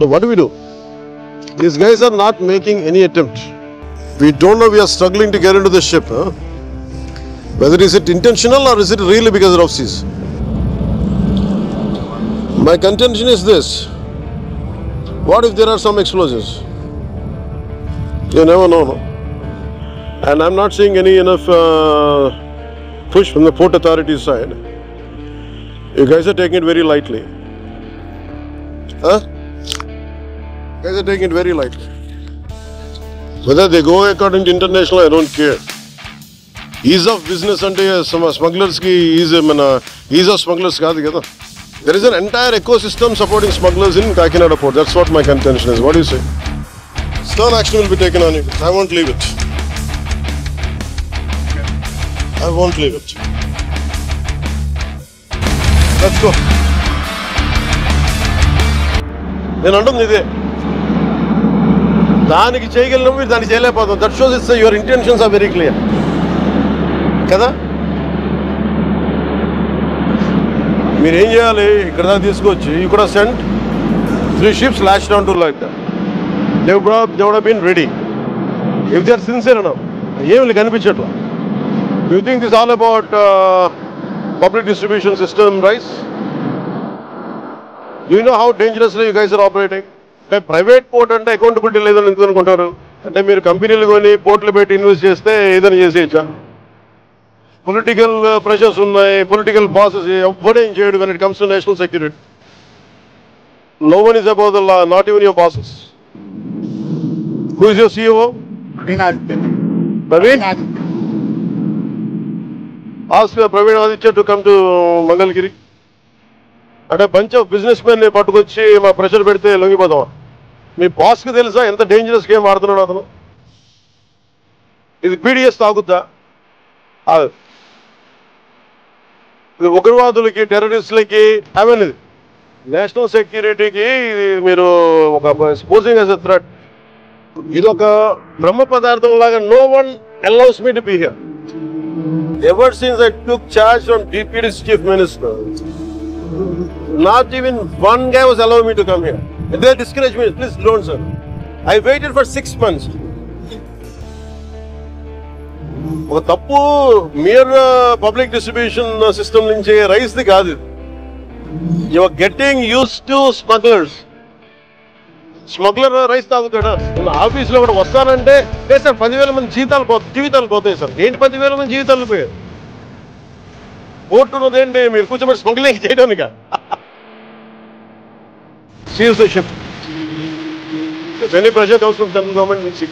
So what do we do? These guys are not making any attempt. We don't know, we are struggling to get into the ship. Huh? Whether is it intentional or is it really because of seas? My contention is this. What if there are some explosives? You never know. No? And I'm not seeing any enough push from the Port Authority side. You guys are taking it very lightly. Huh? You guys are taking it very lightly. Whether they go according to international, I don't care. Ease of business ante smugglers ki ease of smugglers kaadu kada. There is an entire ecosystem supporting smugglers in Kakinada Port. That's what my contention is. What do you say? Stern action will be taken on it. I won't leave it. I won't leave it. Let's go. నేను అంటుంది ఇదే. దానికి చేయగలిగిన మీరు దాన్ని చేయలేకపోతాం. That shows it's your intentions are very clear కదా. మీరు ఏం చేయాలి, ఇక్కడ దాకా తీసుకొచ్చి you could have sent 3 ships lashed onto like that. They would have been ready. If they are sincere enough. ఏమి కనిపించట్లా. Do you think this is all about public distribution system rise? Do you know how dangerously you guys are operating? Private port అంటే accountability లేదని ఎందుకు అనుకుంటారు? అంటే మీరు కంపెనీలు కొని పోర్ట్లు పెట్టి ఇన్వెస్ట్ చేస్తే ఏదైనా చేసేయచ్చా? పొలిటికల్ ప్రెషర్స్ ఉన్నాయి, పొలిటికల్ బాసెస్ ఎవ్వడేం చేయడు when it comes to national security. No one is above the law, not even your bosses. Who is your CEO? Praveen? Ask Praveen Aditya to come to Mangalgiri. అంటే bunch of business men పట్టుకొచ్చి మా pressure పెడితే లొంగిపోతాం. మీ బాస్కి తెలుసా ఎంత dangerous game ఆడుతున్నాడు అతను? ఇది పీడిఎస్ తాగుద్దా? ఇది ఉగ్రవాదులకి, టెర్రరిస్టులకి, అవన్నీ నేషనల్ సెక్యూరిటీకి మీరు ఒక స్పోజింగ్ యాజ్ ఎ థ్రెట్. ఇది ఒక బ్రహ్మ పదార్థం లాగా. No one allows me to be here. Ever since I took charge from deputy chief minister, not even one guy was allowing me to come here. If they discourage me, please don't, sir. I waited for 6 months. ఒక తప్పు mere public distribution system నుంచి rice ది కాదు. You are getting used to smugglers. Smuggler rice తాగుతాడా? ఆఫీస్లో కూడా వస్తానంటే లేదు సార్ 10,000 మంది జీవితాలు పోతాయి సార్. ఏంటి 10,000 మంది జీవితాలు పోయాయి? పోర్టు ఉన్నదేంటి మీరు కూర్చోబెట్టి స్మగ్లింగ్ చేయడానికి? Seize the ship. If any pressure comes from the government, we'll see.